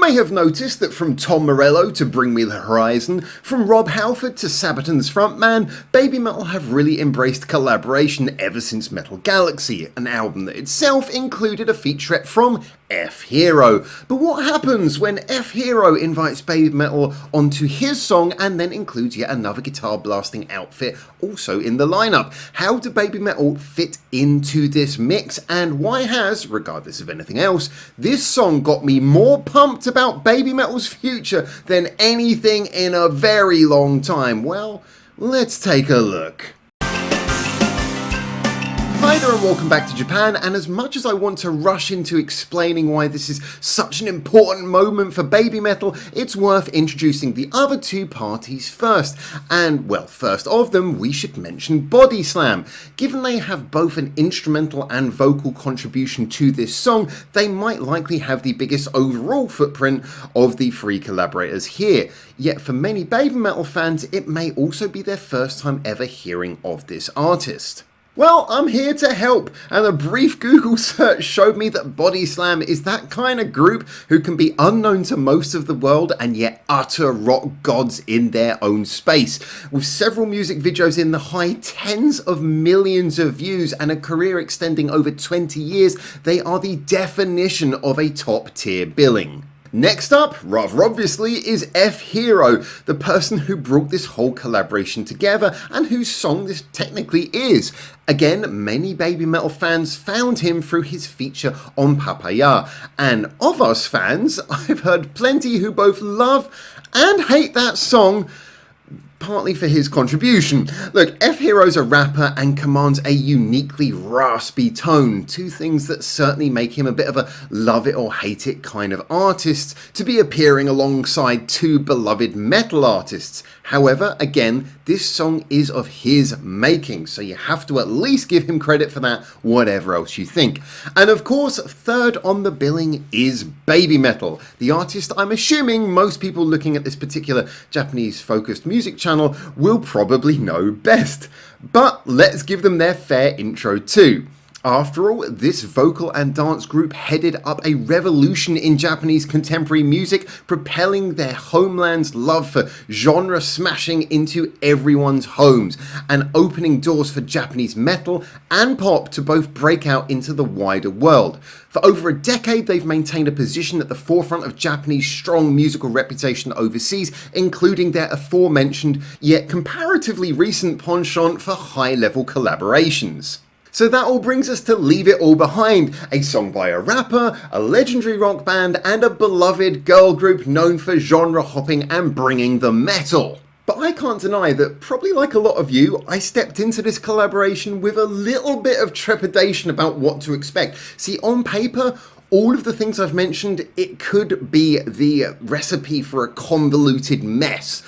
may have noticed that from Tom Morello to Bring Me the Horizon, from Rob Halford to Sabaton's frontman, Babymetal have really embraced collaboration ever since Metal Galaxy, an album that itself included a featurette from F.Hero. But what happens when F.Hero invites Babymetal onto his song and then includes yet another guitar blasting outfit also in the lineup? How do Babymetal fit into this mix, and why has, regardless of anything else, this song got me more pumped about Babymetal's future than anything in a very long time? Well, let's take a look. Hi there and welcome back to Japan, and as much as I want to rush into explaining why this is such an important moment for Babymetal, it's worth introducing the other two parties first. And well, first of them we should mention Bodyslam. Given they have both an instrumental and vocal contribution to this song, they might likely have the biggest overall footprint of the three collaborators here. Yet for many Babymetal fans, it may also be their first time ever hearing of this artist. Well, I'm here to help, and a brief Google search showed me that Bodyslam is that kind of group who can be unknown to most of the world and yet utter rock gods in their own space. With several music videos in the high tens of millions of views and a career extending over 20 years, they are the definition of a top tier billing. Next up, rather obviously, is F.Hero, the person who brought this whole collaboration together and whose song this technically is. Again, many Babymetal fans found him through his feature on Papaya, and of us fans, I've heard plenty who both love and hate that song, partly for his contribution. Look, F.Hero's a rapper and commands a uniquely raspy tone, two things that certainly make him a bit of a love it or hate it kind of artist, to be appearing alongside two beloved metal artists. However, again, this song is of his making, so you have to at least give him credit for that, whatever else you think. And of course, third on the billing is Babymetal, the artist I'm assuming most people looking at this particular Japanese-focused music channel will probably know best. But let's give them their fair intro too. After all, this vocal and dance group headed up a revolution in Japanese contemporary music, propelling their homeland's love for genre smashing into everyone's homes, and opening doors for Japanese metal and pop to both break out into the wider world. For over a decade, they've maintained a position at the forefront of Japanese strong musical reputation overseas, including their aforementioned, yet comparatively recent penchant for high-level collaborations. So that all brings us to Leave It All Behind, a song by a rapper, a legendary rock band, and a beloved girl group known for genre hopping and bringing the metal. But I can't deny that, probably like a lot of you, I stepped into this collaboration with a little bit of trepidation about what to expect. See, on paper, all of the things I've mentioned, it could be the recipe for a convoluted mess.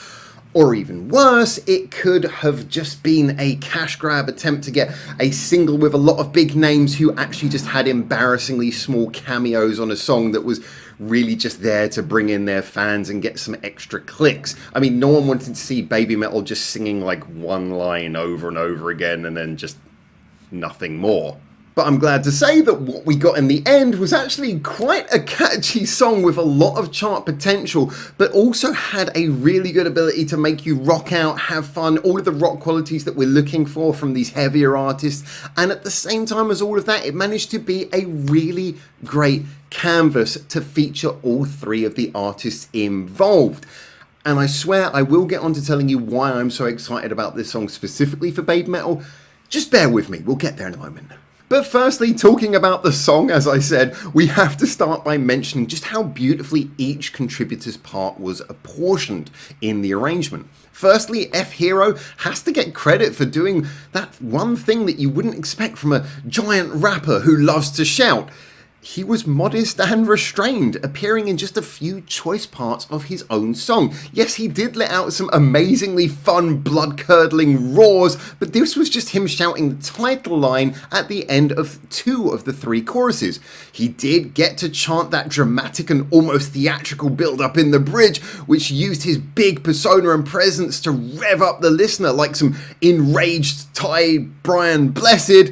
Or even worse, it could have just been a cash grab attempt to get a single with a lot of big names who actually just had embarrassingly small cameos on a song that was really just there to bring in their fans and get some extra clicks. I mean, no one wanted to see Babymetal just singing like one line over and over again and then just nothing more. But I'm glad to say that what we got in the end was actually quite a catchy song with a lot of chart potential, but also had a really good ability to make you rock out, have fun, all of the rock qualities that we're looking for from these heavier artists. And at the same time as all of that, it managed to be a really great canvas to feature all three of the artists involved. And I swear I will get on to telling you why I'm so excited about this song specifically for Babymetal. Just bear with me, we'll get there in a moment. But firstly, talking about the song, as I said, we have to start by mentioning just how beautifully each contributor's part was apportioned in the arrangement. Firstly, F.Hero has to get credit for doing that one thing that you wouldn't expect from a giant rapper who loves to shout. He was modest and restrained, appearing in just a few choice parts of his own song. Yes, he did let out some amazingly fun, blood-curdling roars, but this was just him shouting the title line at the end of 2 of the 3 choruses. He did get to chant that dramatic and almost theatrical build-up in the bridge, which used his big persona and presence to rev up the listener like some enraged Ty Brian Blessed.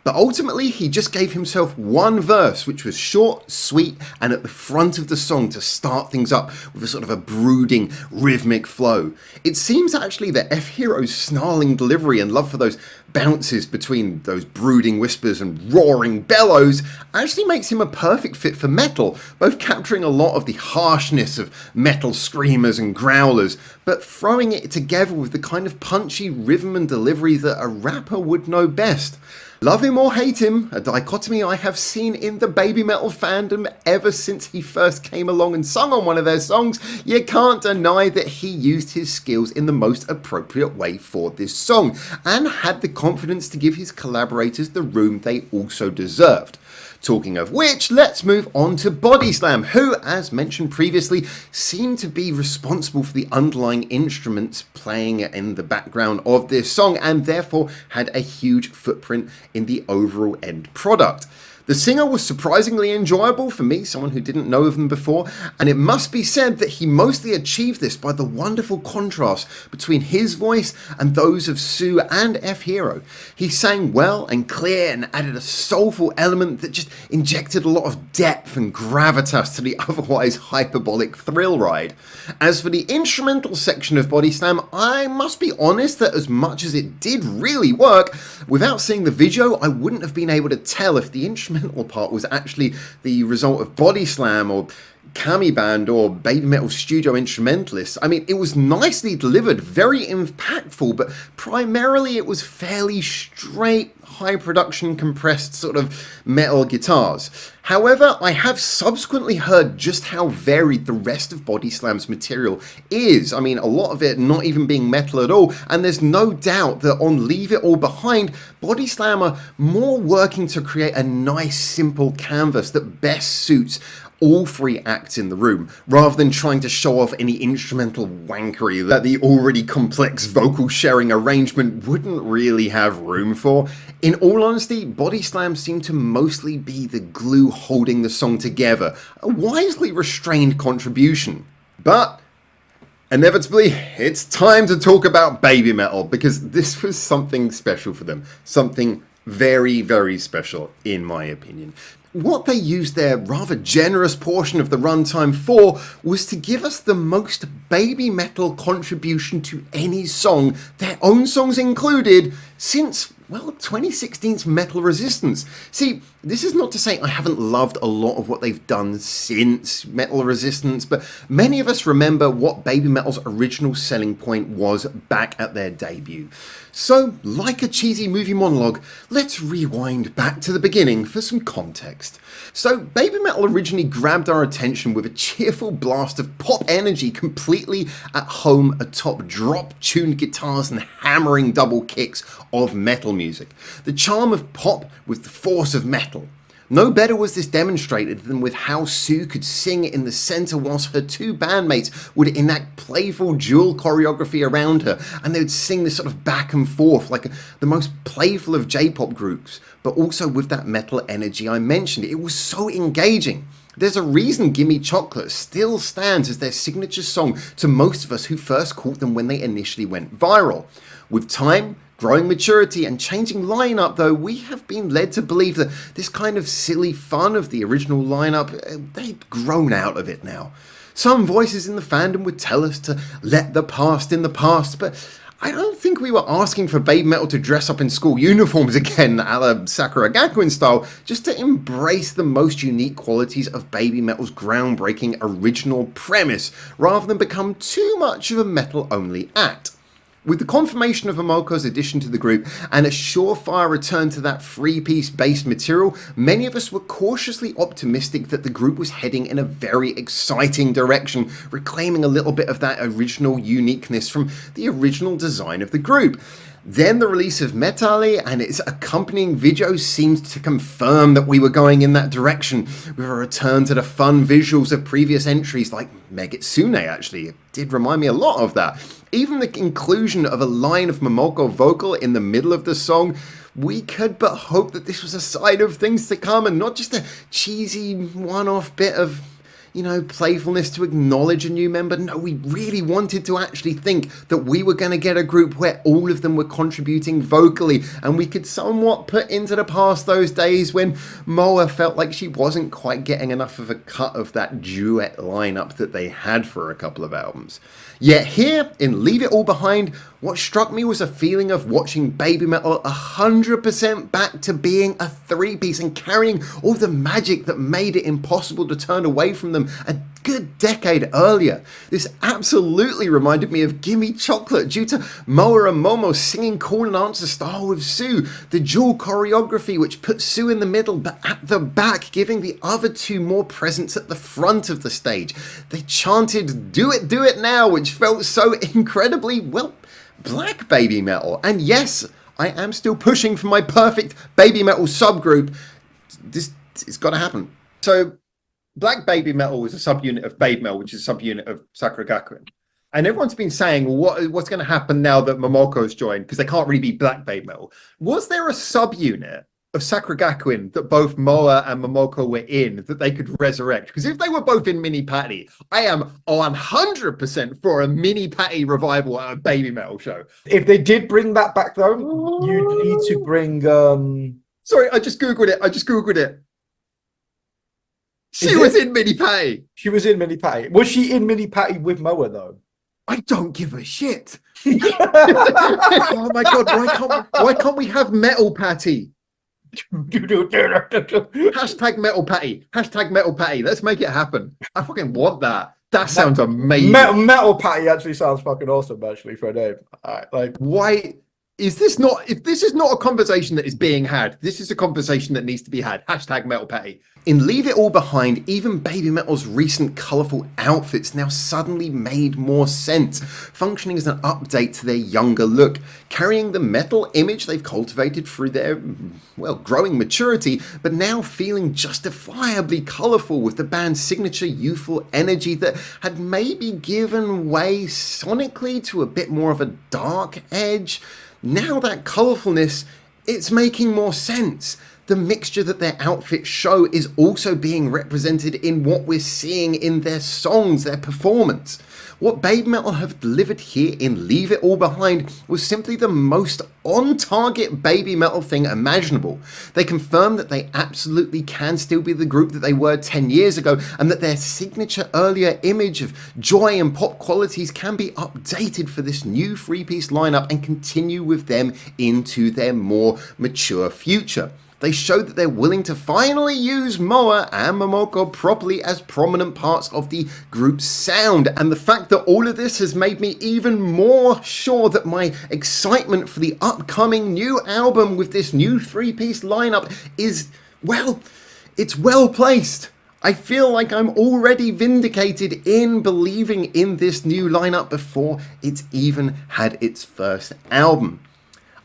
But ultimately, he just gave himself one verse, which was short, sweet, and at the front of the song to start things up with a sort of a brooding, rhythmic flow. It seems actually that F.Hero's snarling delivery and love for those bounces between those brooding whispers and roaring bellows actually makes him a perfect fit for metal, both capturing a lot of the harshness of metal screamers and growlers, but throwing it together with the kind of punchy rhythm and delivery that a rapper would know best. Love him or hate him, a dichotomy I have seen in the Babymetal fandom ever since he first came along and sung on one of their songs, you can't deny that he used his skills in the most appropriate way for this song, and had the confidence to give his collaborators the room they also deserved. Talking of which, let's move on to Bodyslam, who, as mentioned previously, seemed to be responsible for the underlying instruments playing in the background of this song, and therefore had a huge footprint in the overall end product. The singer was surprisingly enjoyable for me, someone who didn't know of them before, and it must be said that he mostly achieved this by the wonderful contrast between his voice and those of Sue and F.Hero. He sang well and clear and added a soulful element that just injected a lot of depth and gravitas to the otherwise hyperbolic thrill ride. As for the instrumental section of Bodyslam, I must be honest that as much as it did really work, without seeing the video, I wouldn't have been able to tell if the instrumental part was actually the result of Bodyslam or Kami Band or Babymetal studio instrumentalists. I mean, it was nicely delivered, very impactful, but primarily it was fairly straight, high production, compressed sort of metal guitars. However, I have subsequently heard just how varied the rest of Bodyslam's material is. I mean, a lot of it not even being metal at all, and there's no doubt that on Leave It All Behind, Bodyslam are more working to create a nice, simple canvas that best suits all three acts in the room, rather than trying to show off any instrumental wankery that the already complex vocal sharing arrangement wouldn't really have room for. In all honesty, Bodyslam seemed to mostly be the glue holding the song together, a wisely restrained contribution. But inevitably, it's time to talk about Babymetal, because this was something special for them, something very, very special in my opinion. What they used their rather generous portion of the runtime for was to give us the most Babymetal contribution to any song, their own songs included, since, well, 2016's Metal Resistance. See, this is not to say I haven't loved a lot of what they've done since Metal Resistance, but many of us remember what Babymetal's original selling point was back at their debut. So, like a cheesy movie monologue, let's rewind back to the beginning for some context. So, Babymetal originally grabbed our attention with a cheerful blast of pop energy completely at home atop drop-tuned guitars and hammering double kicks of metal music. The charm of pop with the force of metal. No better was this demonstrated than with how Sue could sing in the center whilst her two bandmates would enact playful dual choreography around her, and they would sing this sort of back and forth like the most playful of J-pop groups, but also with that metal energy I mentioned. It was so engaging. There's a reason Gimme Chocolate still stands as their signature song to most of us who first caught them when they initially went viral. With time, growing maturity and changing lineup though, we have been led to believe that this kind of silly fun of the original lineup, they've grown out of it now. Some voices in the fandom would tell us to let the past in the past, but I don't think we were asking for Babymetal to dress up in school uniforms again, a la Sakura Gakuin style, just to embrace the most unique qualities of Babymetal's groundbreaking original premise, rather than become too much of a metal-only act. With the confirmation of Amoko's addition to the group and a surefire return to that three-piece based material, many of us were cautiously optimistic that the group was heading in a very exciting direction, reclaiming a little bit of that original uniqueness from the original design of the group. Then the release of Metale and its accompanying video seemed to confirm that we were going in that direction, with a return to the fun visuals of previous entries like Megitsune actually. It did remind me a lot of that. Even the inclusion of a line of Momoko vocal in the middle of the song, we could but hope that this was a sign of things to come and not just a cheesy one-off bit of, playfulness to acknowledge a new member. No, we really wanted to actually think that we were going to get a group where all of them were contributing vocally, and we could somewhat put into the past those days when Moa felt like she wasn't quite getting enough of a cut of that duet lineup that they had for a couple of albums. Yet here, in Leave It All Behind, what struck me was a feeling of watching Babymetal 100% back to being a three-piece and carrying all the magic that made it impossible to turn away from them a good decade earlier. This absolutely reminded me of Gimme Chocolate due to Moa and Momo singing Call and Answer style with Sue, the dual choreography which put Sue in the middle but at the back, giving the other two more presence at the front of the stage. They chanted Do It Now, which felt so incredibly, well, black Babymetal. And yes, I am still pushing for my perfect Babymetal subgroup. This it's got to happen. So Black Babymetal was a subunit of Babymetal, which is a subunit of Sakura Gakuin. And everyone's been saying, what's going to happen now that Momoko's joined? Because they can't really be Black Babymetal. Was there a subunit of Sakura Gakuin that both Moa and Momoko were in that they could resurrect? Because if they were both in Mini Patty, I am 100% for a Mini Patty revival at a Babymetal show. If they did bring that back, though, you need to bring... Sorry, I just Googled it. She was in Mini Patty. She was in Mini Patty. Was she in Mini Patty with Moa, though? I don't give a shit. Oh my God, why can't we have Metal Patty? Hashtag Metal Patty. Hashtag Metal Patty. Let's make it happen. I fucking want that. That sounds amazing. Metal Patty actually sounds fucking awesome, actually, for a name. Like, why is this not? If this is not a conversation that is being had, this is a conversation that needs to be had. Hashtag Metal Patty. In Leave It All Behind, even Babymetal's recent colourful outfits now suddenly made more sense, functioning as an update to their younger look, carrying the metal image they've cultivated through their, well, growing maturity, but now feeling justifiably colourful with the band's signature youthful energy that had maybe given way sonically to a bit more of a dark edge. Now that colourfulness, it's making more sense. The mixture that their outfits show is also being represented in what we're seeing in their songs, their performance. What Babymetal have delivered here in Leave It All Behind was simply the most on-target Babymetal thing imaginable. They confirm that they absolutely can still be the group that they were 10 years ago, and that their signature earlier image of joy and pop qualities can be updated for this new three-piece lineup and continue with them into their more mature future. They showed that they're willing to finally use Moa and Momoko properly as prominent parts of the group's sound, and the fact that all of this has made me even more sure that my excitement for the upcoming new album with this new three-piece lineup is, well, it's well placed. I feel like I'm already vindicated in believing in this new lineup before it's even had its first album.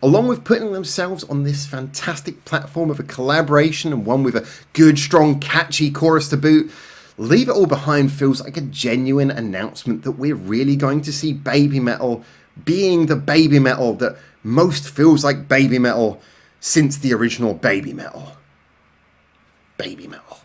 Along with putting themselves on this fantastic platform of a collaboration and one with a good, strong, catchy chorus to boot, Leave It All Behind feels like a genuine announcement that we're really going to see Babymetal being the Babymetal that most feels like Babymetal since the original Babymetal. Babymetal.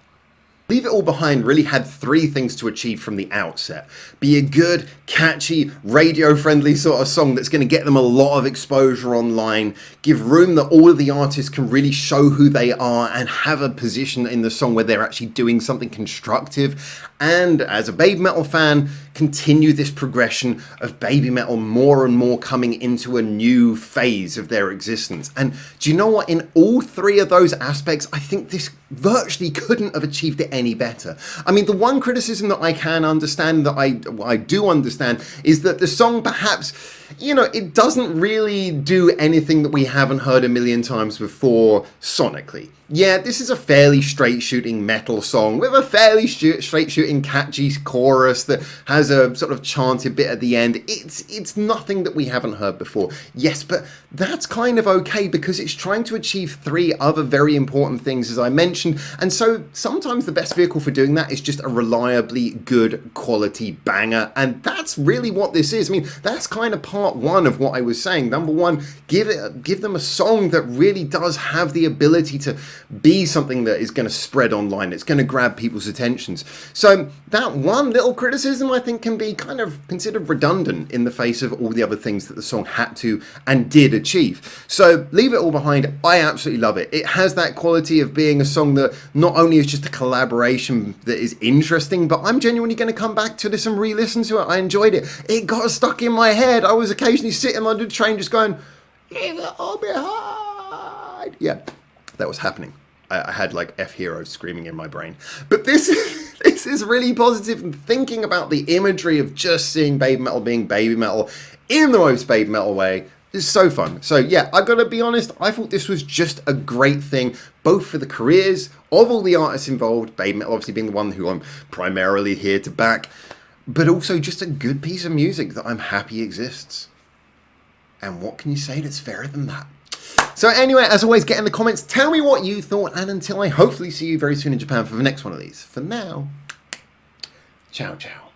Leave It All Behind really had three things to achieve from the outset. Be a good, catchy, radio-friendly sort of song that's going to get them a lot of exposure online, give room that all of the artists can really show who they are and have a position in the song where they're actually doing something constructive, and as a Babymetal fan, continue this progression of Babymetal more and more coming into a new phase of their existence. And do you know what? In all three of those aspects, I think this virtually couldn't have achieved it any better. I mean, the one criticism that I can understand, that I do understand, is that the song perhaps, it doesn't really do anything that we haven't heard a million times before sonically. Yeah, this is a fairly straight-shooting metal song with a fairly straight-shooting catchy chorus that has a sort of chanted bit at the end. It's nothing that we haven't heard before. Yes, but that's kind of okay because it's trying to achieve three other very important things, as I mentioned, and so sometimes the best vehicle for doing that is just a reliably good quality banger, and that's really what this is. I mean, that's kind of part part one of what I was saying. Number one, give them a song that really does have the ability to be something that is going to spread online. It's going to grab people's attentions. So that one little criticism, I think, can be kind of considered redundant in the face of all the other things that the song had to and did achieve. So leave it all behind. I absolutely love it. It has that quality of being a song that not only is just a collaboration that is interesting, but I'm genuinely going to come back to this and re-listen to it. I enjoyed it. It got stuck in my head. I was occasionally sitting on the train just going, leave it all behind. Yeah, that was happening. I had like F.Hero screaming in my brain. But this is really positive, and thinking about the imagery of just seeing Babymetal being Babymetal in the most Babymetal way is so fun. So yeah, I've got to be honest, I thought this was just a great thing, both for the careers of all the artists involved, Babymetal obviously being the one who I'm primarily here to back, but also just a good piece of music that I'm happy exists. And what can you say that's fairer than that? So anyway, as always, get in the comments, tell me what you thought, and until I hopefully see you very soon in Japan for the next one of these, for now, ciao ciao.